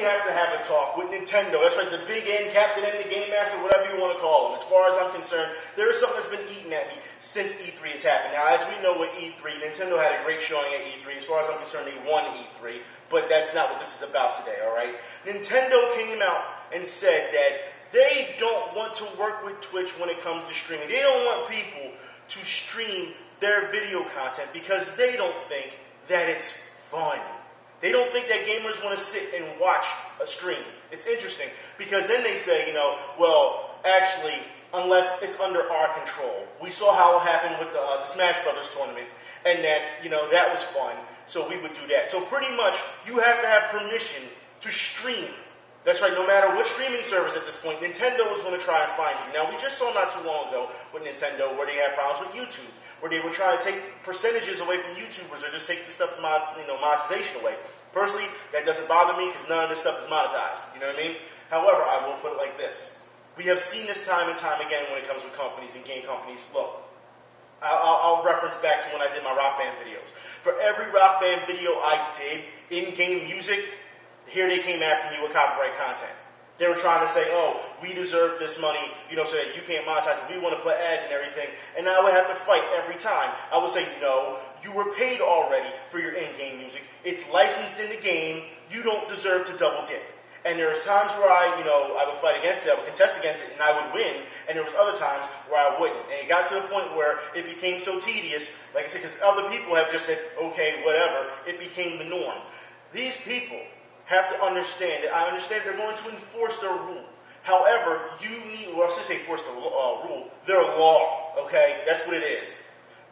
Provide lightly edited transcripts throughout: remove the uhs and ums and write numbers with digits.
we have to have a talk with Nintendo. That's right, the big N, Captain N, the Game Master, whatever you want to call him. As far as I'm concerned, there is something that's been eating at me since E3 has happened. Now, as we know with E3, Nintendo had a great showing at E3. As far as I'm concerned, they won E3. But that's not what this is about today, all right? Nintendo came out and said that they don't want to work with Twitch when it comes to streaming. They don't want people to stream their video content because they don't think that it's fun. They don't think that gamers want to sit and watch a stream. It's interesting because then they say, well, actually, unless it's under our control. We saw how it happened with the Smash Brothers tournament, and that, that was fun, so we would do that. So pretty much, you have to have permission to stream. That's right, no matter what streaming service at this point, Nintendo is going to try and find you. Now, we just saw not too long ago with Nintendo where they had problems with YouTube, where they were trying to take percentages away from YouTubers or just take the stuff, monetization away. Personally, that doesn't bother me because none of this stuff is monetized. You know what I mean? However, I will put it like this. We have seen this time and time again when it comes with companies and game companies. Look, I'll reference back to when I did my Rock Band videos. For every Rock Band video I did, in-game music, here they came after me with copyright content. They were trying to say, oh, we deserve this money, so that you can't monetize it. We want to put ads and everything. And I would have to fight every time. I would say, no, you were paid already for your in-game music. It's licensed in the game. You don't deserve to double dip. And there was times where I would fight against it, I would contest against it, and I would win. And there was other times where I wouldn't. And it got to the point where it became so tedious, like I said, because other people have just said, okay, whatever. It became the norm. These people have to understand that I understand they're going to enforce their rule. However, you need, well, I should say enforce the rule, their law, okay? That's what it is.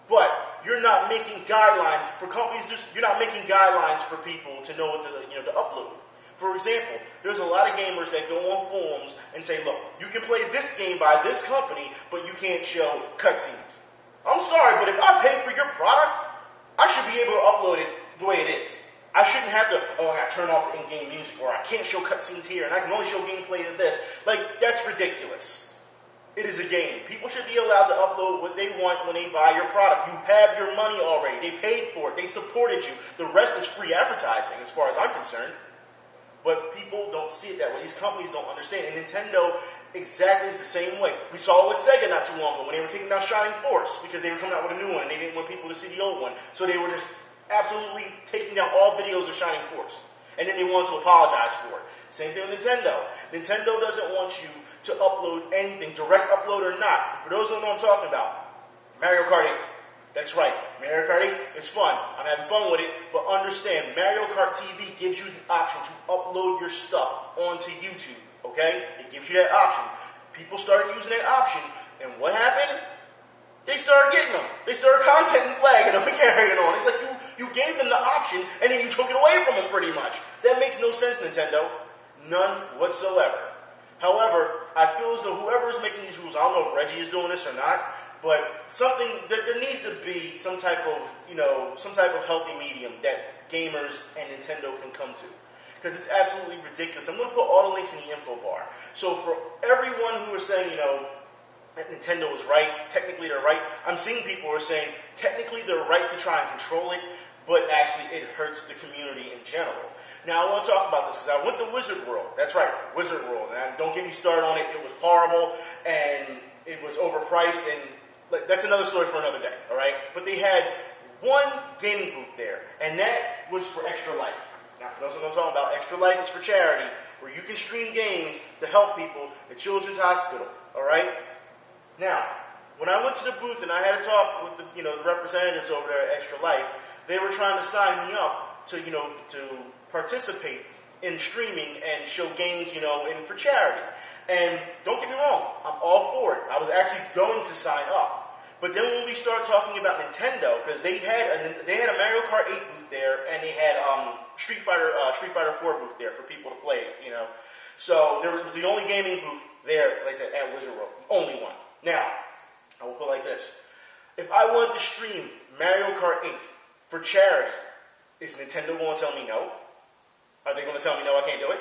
But you're not making guidelines for companies, you're not making guidelines for people to know what to upload. For example, there's a lot of gamers that go on forums and say, look, you can play this game by this company, but you can't show cutscenes. I'm sorry, but if I pay for your product, I should be able to upload it the way it is. I shouldn't have to, I got to turn off the in-game music, or I can't show cutscenes here, and I can only show gameplay of this. Like, that's ridiculous. It is a game. People should be allowed to upload what they want when they buy your product. You have your money already. They paid for it. They supported you. The rest is free advertising, as far as I'm concerned. But people don't see it that way. These companies don't understand. And Nintendo exactly is the same way. We saw it with Sega not too long ago when they were taking down Shining Force because they were coming out with a new one and they didn't want people to see the old one. So they were just absolutely taking down all videos of Shining Force. And then they wanted to apologize for it. Same thing with Nintendo. Nintendo doesn't want you to upload anything, direct upload or not. For those who don't know what I'm talking about, Mario Kart 8. That's right, Mario Kart 8 is fun. I'm having fun with it, but understand, Mario Kart TV gives you the option to upload your stuff onto YouTube, okay? It gives you that option. People started using that option, and what happened? They started getting them. They started content and flagging them and carrying on. It's like you gave them the option, and then you took it away from them pretty much. That makes no sense, Nintendo. None whatsoever. However, I feel as though whoever is making these rules, I don't know if Reggie is doing this or not, but there needs to be some type of healthy medium that gamers and Nintendo can come to. Because it's absolutely ridiculous. I'm going to put all the links in the info bar. So for everyone who is saying, that Nintendo is right, technically they're right, I'm seeing people who are saying, technically they're right to try and control it, but actually it hurts the community in general. Now I want to talk about this because I went to Wizard World. That's right, Wizard World. And don't get me started on it. It was horrible and it was overpriced, and that's another story for another day, all right? But they had one gaming booth there, and that was for Extra Life. Now, for those who don't know about Extra Life, it's for charity, where you can stream games to help people at Children's Hospital, all right? Now, when I went to the booth and I had a talk with the representatives over there at Extra Life, they were trying to sign me up to participate in streaming and show games, and for charity. And don't get me wrong, I'm all for it. I was actually going to sign up. But then when we started talking about Nintendo, because they had a Mario Kart 8 booth there, and they had Street Fighter 4 booth there for people to play it, So there was the only gaming booth there, like I said, at Wizard World. The only one. Now, I will put it like this. If I wanted to stream Mario Kart 8 for charity, is Nintendo going to tell me no? Are they going to tell me no, I can't do it?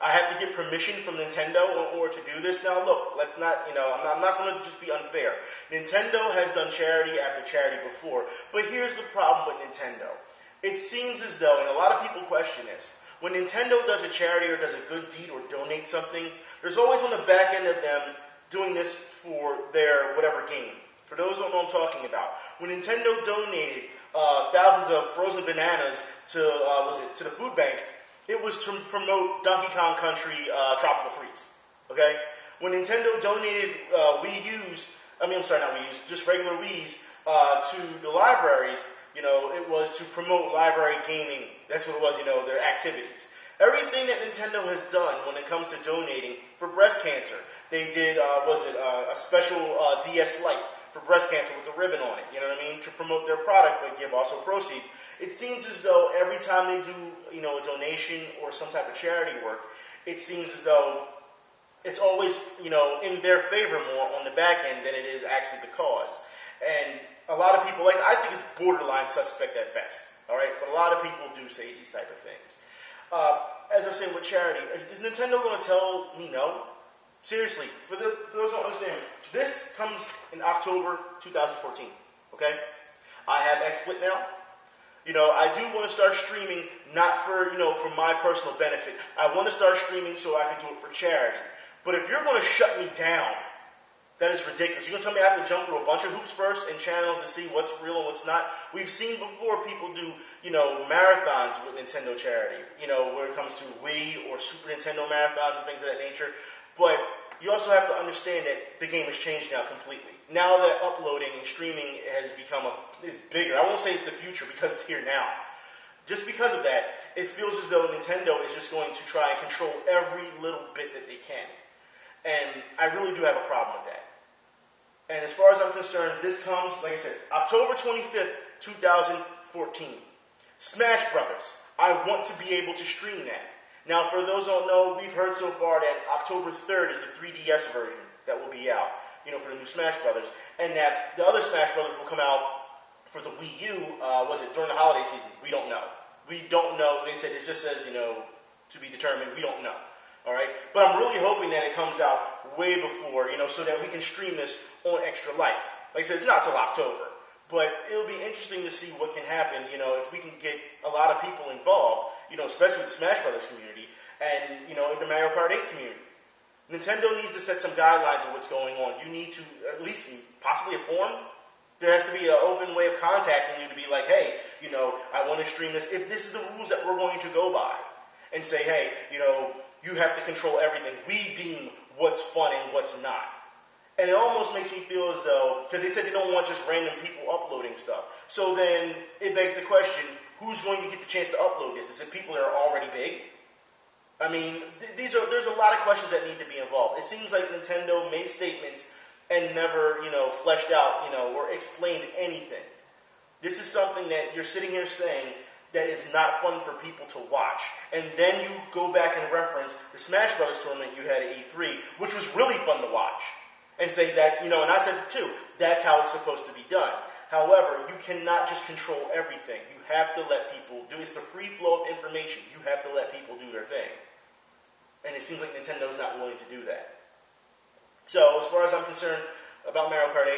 I have to get permission from Nintendo in order to do this. Now, look, let's not, I'm not going to just be unfair. Nintendo has done charity after charity before, but here's the problem with Nintendo. It seems as though, and a lot of people question this, When Nintendo does a charity or does a good deed or donates something, there's always on the back end of them doing this for their whatever game. For those who don't know what I'm talking about, when Nintendo donated thousands of frozen bananas to to the food bank, it was to promote Donkey Kong Country Tropical Freeze. Okay, when Nintendo donated just regular Wii's to the libraries, it was to promote library gaming. That's what it was, their activities. Everything that Nintendo has done when it comes to donating for breast cancer, they did, a special DS Lite for breast cancer with a ribbon on it, to promote their product but give also proceeds. It seems as though every time they do, a donation or some type of charity work, it seems as though it's always, in their favor more on the back end than it is actually the cause. And a lot of people, I think it's borderline suspect at best, all right? But a lot of people do say these type of things. As I was saying with charity, is Nintendo going to tell me no? Seriously, for those who don't understand, this comes in October 2014, okay? I have XSplit now. I do want to start streaming, not for, for my personal benefit. I want to start streaming so I can do it for charity. But if you're going to shut me down, that is ridiculous. You're going to tell me I have to jump through a bunch of hoops first and channels to see what's real and what's not? We've seen before people do, marathons with Nintendo charity, when it comes to Wii or Super Nintendo marathons and things of that nature. But you also have to understand that the game has changed now completely. Now that uploading and streaming has become is bigger. I won't say it's the future because it's here now. Just because of that, it feels as though Nintendo is just going to try and control every little bit that they can. And I really do have a problem with that. And as far as I'm concerned, this comes, like I said, October 25th, 2014. Smash Brothers. I want to be able to stream that. Now, for those who don't know, we've heard so far that October 3rd is the 3DS version that will be out, for the new Smash Brothers. And that the other Smash Brothers will come out for the Wii U, during the holiday season? We don't know. We don't know. They said, it just says, to be determined. We don't know. All right? But I'm really hoping that it comes out way before, so that we can stream this on Extra Life. Like I said, it's not till October. But it'll be interesting to see what can happen, if we can get a lot of people involved, especially with the Smash Brothers community, and, in the Mario Kart 8 community. Nintendo needs to set some guidelines of what's going on. You need to, at least possibly a forum. There has to be an open way of contacting you to be like, hey, I want to stream this. If this is the rules that we're going to go by, and say, hey, you have to control everything. We deem what's fun and what's not. And it almost makes me feel as though, because they said they don't want just random people uploading stuff. So then it begs the question, who's going to get the chance to upload this? Is it people that are already big? I mean, there's a lot of questions that need to be involved. It seems like Nintendo made statements and never, fleshed out, or explained anything. This is something that you're sitting here saying that is not fun for people to watch. And then you go back and reference the Smash Brothers tournament you had at E3, which was really fun to watch. And say that's, and I said too, that's how it's supposed to be done. However, you cannot just control everything. You have to let people do, it's the free flow of information. You have to let people do their thing. And it seems like Nintendo's not willing to do that. So, as far as I'm concerned about Mario Kart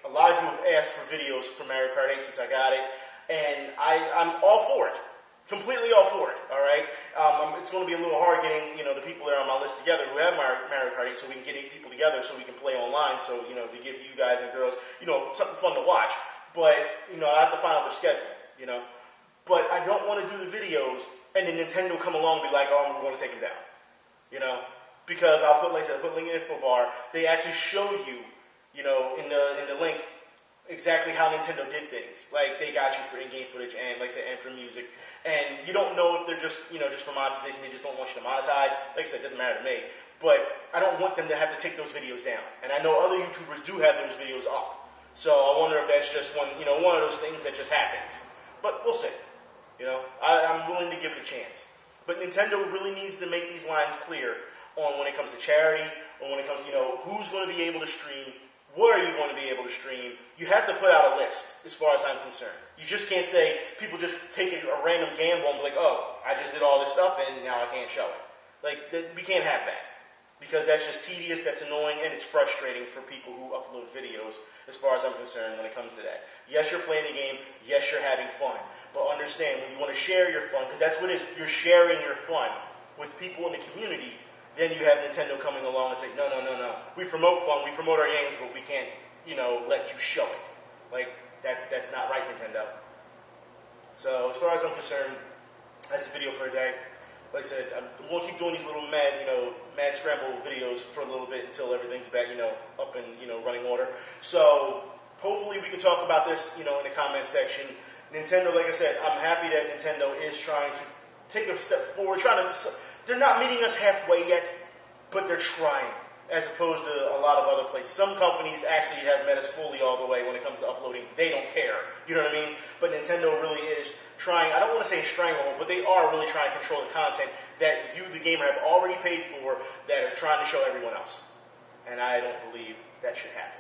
8, a lot of you have asked for videos for Mario Kart 8 since I got it. And I'm all for it. Completely all for it, all right? It's going to be a little hard getting, the people that are on my list together who have Mario Kart 8 so we can get 8 people together so we can play online so, to give you guys and girls, something fun to watch. But, I have to find out their schedule, But I don't want to do the videos and then Nintendo come along and be like, oh, we're going to take them down, Because I'll put, like I said, link in the info bar. They actually show you, in the link, exactly how Nintendo did things. Like, they got you for in-game footage and, like I said, and for music. And you don't know if they're just, just for monetization. They just don't want you to monetize. Like I said, it doesn't matter to me. But I don't want them to have to take those videos down. And I know other YouTubers do have those videos up. So I wonder if that's just one of those things that just happens. But we'll see. I'm willing to give it a chance. But Nintendo really needs to make these lines clear on when it comes to charity, or when it comes to, who's going to be able to stream. What are you going to be able to stream? You have to put out a list, as far as I'm concerned. You just can't say, people just take a random gamble and be like, oh, I just did all this stuff and now I can't show it. We can't have that. Because that's just tedious, that's annoying, and it's frustrating for people who upload videos, as far as I'm concerned, when it comes to that. Yes, you're playing the game. Yes, you're having fun. But understand, when you want to share your fun, because that's what it is, you're sharing your fun with people in the community, then you have Nintendo coming along and say, no, no, no, no. We promote fun, we promote our games, but we can't, let you show it. Like, that's not right, Nintendo. So, as far as I'm concerned, that's the video for today. Like I said, I'm going to keep doing these little mad scramble videos for a little bit until everything's back, up in, running order. So, hopefully we can talk about this, in the comment section. Nintendo, like I said, I'm happy that Nintendo is trying to take a step forward. They're not meeting us halfway yet, but they're trying, as opposed to a lot of other places. Some companies actually have met us fully all the way when it comes to uploading. They don't care. You know what I mean? But Nintendo really is trying, I don't want to say stranglehold, but they are really trying to control the content that you, the gamer, have already paid for, that are trying to show everyone else. And I don't believe that should happen.